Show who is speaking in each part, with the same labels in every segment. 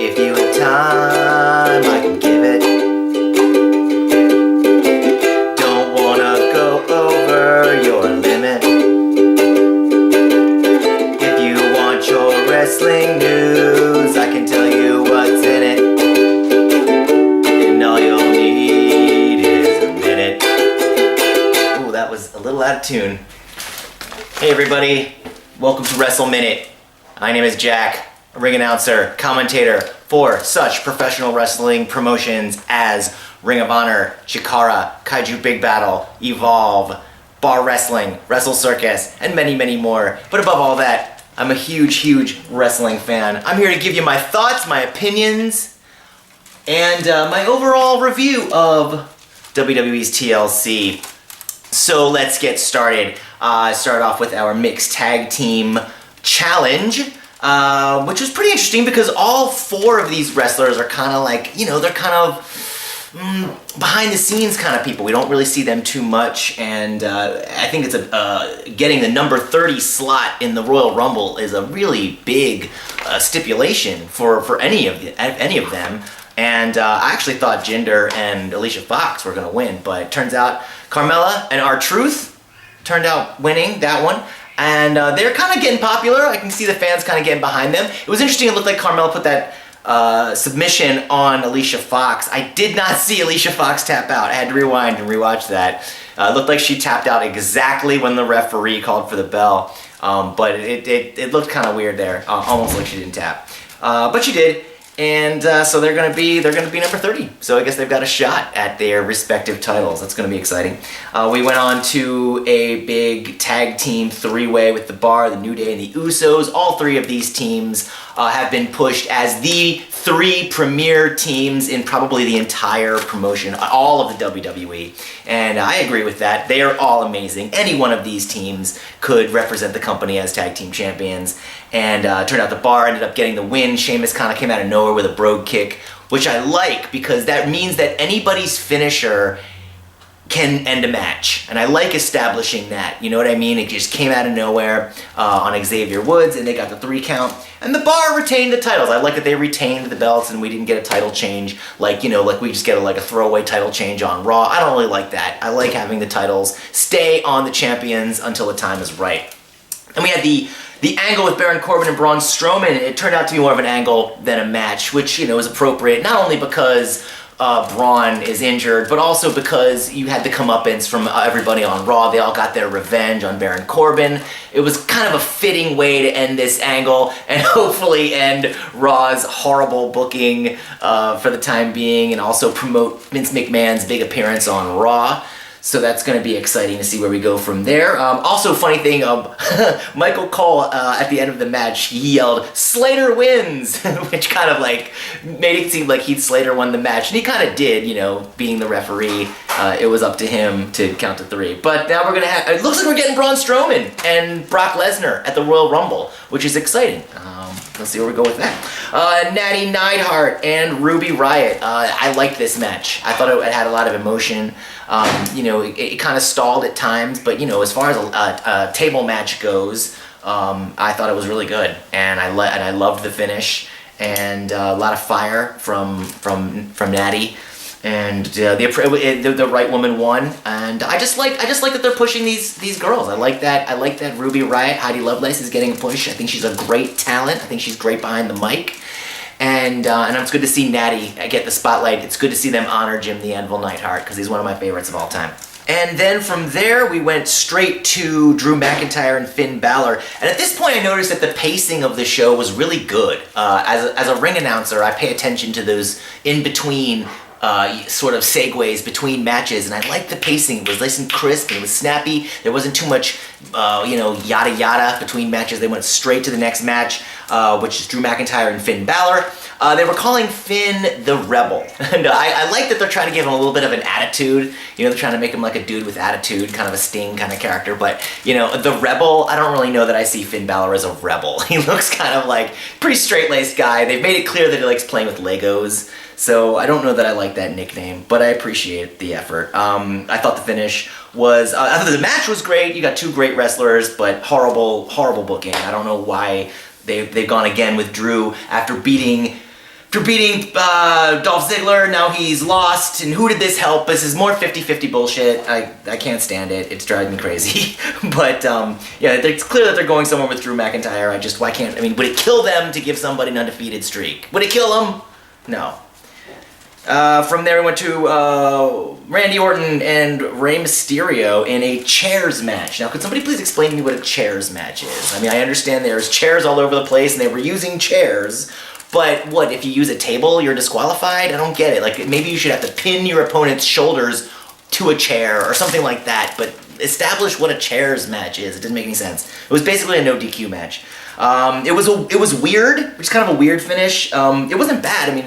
Speaker 1: If you had time, I can give it. Don't wanna go over your limit. If you want your wrestling news, I can tell you what's in it. And all you'll need is a minute. Ooh, that was a little out of tune. Hey everybody, welcome to WrestleMinute. My name is Jack, a ring announcer, commentator for such professional wrestling promotions as Ring of Honor, CHIKARA, Kaiju Big Battle, Evolve, Bar Wrestling, Wrestle Circus, and many, many more. But above all that, I'm a huge, huge wrestling fan. I'm here to give you my thoughts, my opinions, and my overall review of WWE's TLC. So let's get started. Start off with our mixed tag team challenge, which was pretty interesting because all four of these wrestlers are kind of like, you know, they're kind of behind the scenes kind of people. We don't really see them too much, and I think it's getting the number 30 slot in the Royal Rumble is a really big stipulation for any of them. And I actually thought Jinder and Alicia Fox were going to win, but it turns out Carmella and R-Truth turned out winning that one. And they're kind of getting popular. I can see the fans kind of getting behind them. It was interesting. It looked like Carmella put that submission on Alicia Fox. I did not see Alicia Fox tap out. I had to rewind and rewatch that. It looked like she tapped out exactly when the referee called for the bell. But it looked kind of weird there. Almost like she didn't tap. But she did. And so they're gonna be number 30. So I guess they've got a shot at their respective titles. That's gonna be exciting. We went on to a big tag team three-way with the Bar, the New Day, and the Usos. All three of these teams have been pushed as the three premier teams in probably the entire promotion, all of the WWE. And I agree with that. They are all amazing. Any one of these teams could represent the company as tag team champions. And turned out the Bar ended up getting the win. Sheamus kind of came out of nowhere with a brogue kick, which I like because that means that anybody's finisher can end a match. And I like establishing that. You know what I mean? It just came out of nowhere on Xavier Woods, and they got the 3 count. And the Bar retained the titles. I like that they retained the belts and we didn't get a title change. Like, you know, like we just get a throwaway title change on Raw. I don't really like that. I like having the titles stay on the champions until the time is right. And we had the angle with Baron Corbin and Braun Strowman. It turned out to be more of an angle than a match, which, you know, is appropriate, not only because Braun is injured, but also because you had the comeuppance from everybody on Raw. They all got their revenge on Baron Corbin. It was kind of a fitting way to end this angle and hopefully end Raw's horrible booking for the time being, and also promote Vince McMahon's big appearance on Raw. So that's going to be exciting to see where we go from there. Also, funny thing, Michael Cole, at the end of the match, he yelled, "Slater wins," which kind of like made it seem like Heath Slater won the match. And he kind of did, you know, being the referee. It was up to him to count to 3. But now we're going to have, it looks like we're getting Braun Strowman and Brock Lesnar at the Royal Rumble, which is exciting. Let's see where we go with that. Natty Neidhart and Ruby Riott. I liked this match. I thought it had a lot of emotion. You know, it kind of stalled at times, but you know, as far as a table match goes, I thought it was really good, and I loved the finish, and a lot of fire from Natty, and the right woman won, and I just like that they're pushing these girls. I like that Ruby Riott, Heidi Lovelace is getting a push. I think she's a great talent. I think she's great behind the mic. And it's good to see Natty get the spotlight. It's good to see them honor Jim the Anvil Neidhart because he's one of my favorites of all time. And then from there, we went straight to Drew McIntyre and Finn Balor. And at this point, I noticed that the pacing of the show was really good. As a ring announcer, I pay attention to those in-between sort of segues between matches, and I liked the pacing. It was nice and crisp, and it was snappy. There wasn't too much, you know, yada yada between matches. They went straight to the next match, which is Drew McIntyre and Finn Balor. They were calling Finn the Rebel, and I like that they're trying to give him a little bit of an attitude. You know, they're trying to make him like a dude with attitude, kind of a Sting kind of character. But you know, the Rebel, I don't really know that I see Finn Balor as a rebel. He looks kind of like pretty straight-laced guy. They've made it clear that he likes playing with Legos. So I don't know that I like that nickname, but I appreciate the effort. I thought the finish was, the match was great. You got 2 great wrestlers, but horrible booking. I don't know why they've gone again with Drew after beating for beating Dolph Ziggler. Now he's lost, and who did this help? This is more 50-50 bullshit. I can't stand it. It's driving me crazy. But yeah, it's clear that they're going somewhere with Drew McIntyre. I mean, would it kill them to give somebody an undefeated streak? Would it kill them? No. From there we went to Randy Orton and Rey Mysterio in a chairs match. Now, could somebody please explain to me what a chairs match is? I mean, I understand there's chairs all over the place, and they were using chairs, but what, if you use a table, you're disqualified? I don't get it. Like, maybe you should have to pin your opponent's shoulders to a chair or something like that, but establish what a chairs match is. It doesn't make any sense. It was basically a no DQ match. It was weird, which is kind of a weird finish. It wasn't bad. I mean,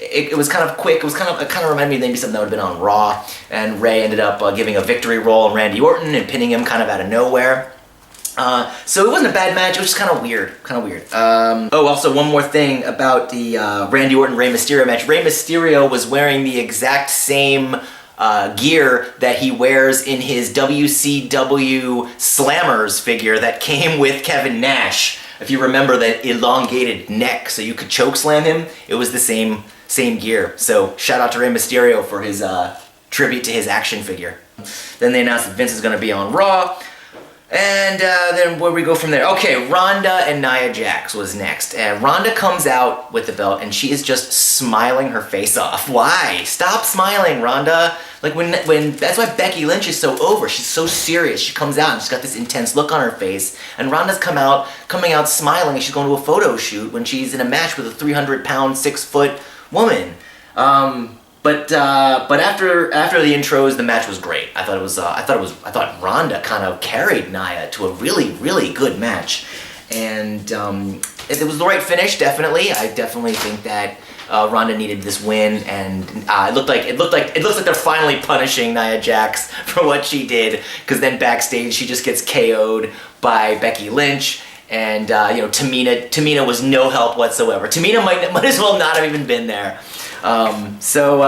Speaker 1: it was kind of quick. It kind of reminded me of maybe something that would have been on Raw. And Ray ended up giving a victory roll on Randy Orton and pinning him kind of out of nowhere. So it wasn't a bad match. It was just kind of weird. Oh, also one more thing about the Randy Orton Rey Mysterio match. Rey Mysterio was wearing the exact same gear that he wears in his WCW Slammers figure that came with Kevin Nash. If you remember that elongated neck so you could choke slam him, it was the same gear. So shout out to Rey Mysterio for his tribute to his action figure. Then they announced that Vince is going to be on Raw. And then where we go from there? Okay, Ronda and Nia Jax was next. And Ronda comes out with the belt and she is just smiling her face off. Why? Stop smiling, Ronda. Like when that's why Becky Lynch is so over. She's so serious. She comes out and she's got this intense look on her face. And Ronda's coming out smiling and she's going to a photo shoot when she's in a match with a 300-pound, 6-foot woman. But after the intros, the match was great. I thought Ronda kind of carried Nia to a really good match, and it was the right finish. Definitely, I definitely think that Ronda needed this win, and it looks like they're finally punishing Nia Jax for what she did, because then backstage she just gets KO'd by Becky Lynch. And Tamina was no help whatsoever. Tamina might as well not have even been there. So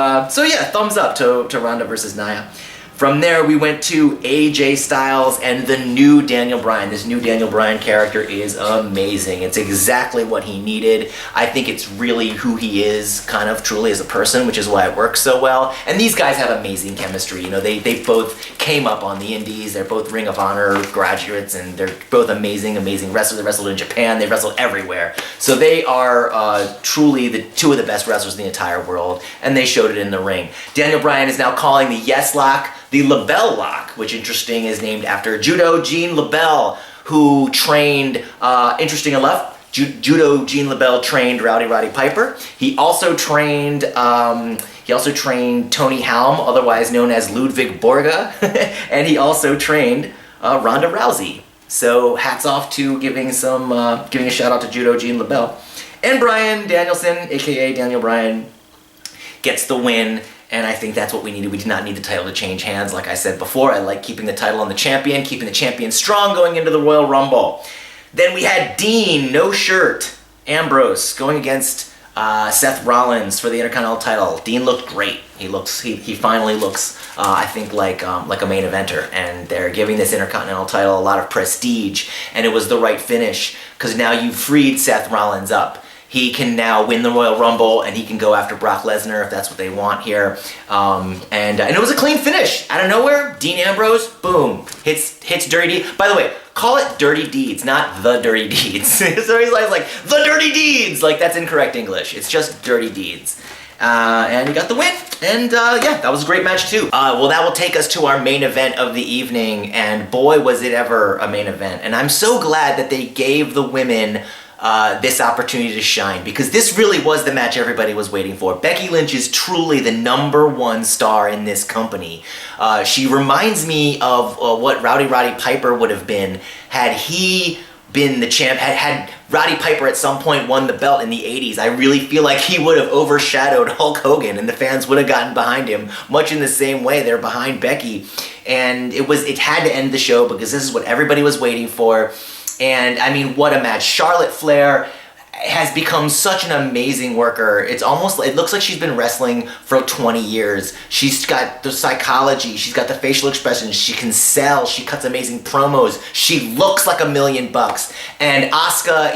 Speaker 1: yeah, thumbs up to Ronda versus Nia. From there, we went to AJ Styles and the new Daniel Bryan. This new Daniel Bryan character is amazing. It's exactly what he needed. I think it's really who he is, kind of truly as a person, which is why it works so well. And these guys have amazing chemistry. You know, they both came up on the indies. They're both Ring of Honor graduates, and they're both amazing wrestlers. They wrestled in Japan. They wrestled everywhere. So they are truly the two of the best wrestlers in the entire world, and they showed it in the ring. Daniel Bryan is now calling the Yes Lock the LaBelle Lock, which, interesting, is named after Judo Gene LaBelle, who trained, interesting enough, Judo Gene LaBelle trained Roddy Piper. He also trained Tony Halm, otherwise known as Ludwig Borga, and he also trained Ronda Rousey. So hats off to giving a shout out to Judo Gene LaBelle. And Bryan Danielson, aka Daniel Bryan, gets the win. And I think that's what we needed. We did not need the title to change hands. Like I said before, I like keeping the title on the champion, keeping the champion strong going into the Royal Rumble. Then we had Dean, no shirt, Ambrose, going against Seth Rollins for the Intercontinental title. Dean looked great. He finally looks, I think, like a main eventer. And they're giving this Intercontinental title a lot of prestige. And it was the right finish, because now you've freed Seth Rollins up. He can now win the Royal Rumble, and he can go after Brock Lesnar if that's what they want here. And it was a clean finish. Out of nowhere, Dean Ambrose, boom, hits Dirty Deeds. By the way, call it Dirty Deeds, not The Dirty Deeds. So he's like, The Dirty Deeds! Like, that's incorrect English. It's just Dirty Deeds. And he got the win. And yeah, that was a great match too. Well, that will take us to our main event of the evening. And boy, was it ever a main event. And I'm so glad that they gave the women this opportunity to shine, because this really was the match everybody was waiting for. Becky Lynch is truly the #1 star in this company. She reminds me of what Roddy Piper would have been had he been the champ, had Roddy Piper at some point won the belt in the 80s. I really feel like he would have overshadowed Hulk Hogan, and the fans would have gotten behind him, much in the same way they're behind Becky. And it had to end the show, because this is what everybody was waiting for. And I mean, what a match. Charlotte Flair has become such an amazing worker. It looks like she's been wrestling for 20 years. She's got the psychology, she's got the facial expressions, she can sell, she cuts amazing promos, she looks like $1 million. And Asuka,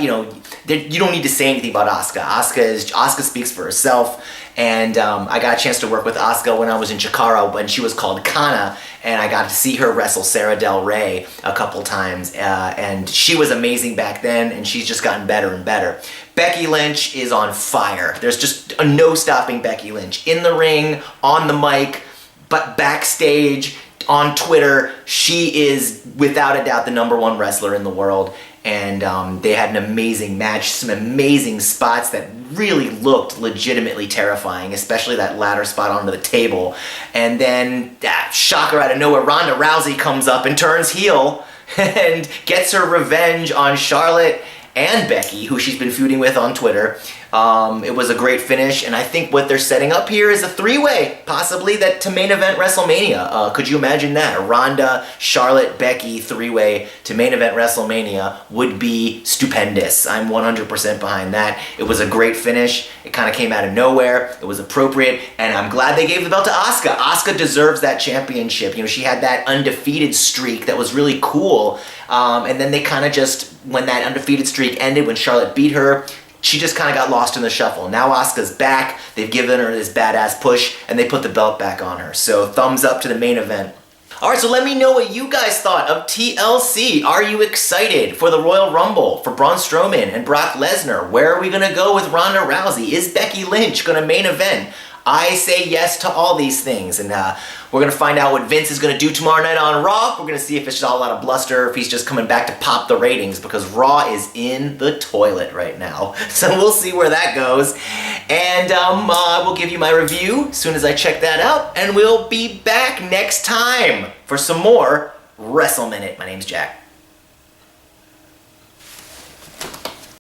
Speaker 1: you don't need to say anything about Asuka. Asuka speaks for herself. And I got a chance to work with Asuka when I was in CHIKARA when she was called Kana, and I got to see her wrestle Sarah Del Rey a couple times, and she was amazing back then, and she's just gotten better and better. Becky Lynch is on fire. There's just no stopping Becky Lynch. In the ring, on the mic, but backstage, on Twitter, she is without a doubt the #1 wrestler in the world. And they had an amazing match, some amazing spots that really looked legitimately terrifying, especially that ladder spot onto the table. And then, shocker out of nowhere, Ronda Rousey comes up and turns heel and gets her revenge on Charlotte and Becky, who she's been feuding with on Twitter. It was a great finish, and I think what they're setting up here is a three-way, possibly, that to main event WrestleMania. Could you imagine that? A Ronda, Charlotte, Becky three-way to main event WrestleMania would be stupendous. I'm 100% behind that. It was a great finish. It kind of came out of nowhere. It was appropriate, and I'm glad they gave the belt to Asuka. Asuka deserves that championship. You know, she had that undefeated streak that was really cool, and then they kind of just, when that undefeated streak ended, when Charlotte beat her, she just kind of got lost in the shuffle. Now Asuka's back, they've given her this badass push, and they put the belt back on her. So thumbs up to the main event. Alright, so let me know what you guys thought of TLC. Are you excited for the Royal Rumble, for Braun Strowman and Brock Lesnar? Where are we going to go with Ronda Rousey? Is Becky Lynch going to main event? I say yes to all these things, and we're going to find out what Vince is going to do tomorrow night on Raw. We're going to see if it's all a lot of bluster, if he's just coming back to pop the ratings, because Raw is in the toilet right now. So we'll see where that goes. And I will give you my review as soon as I check that out, and we'll be back next time for some more WrestleMinute. My name's Jack.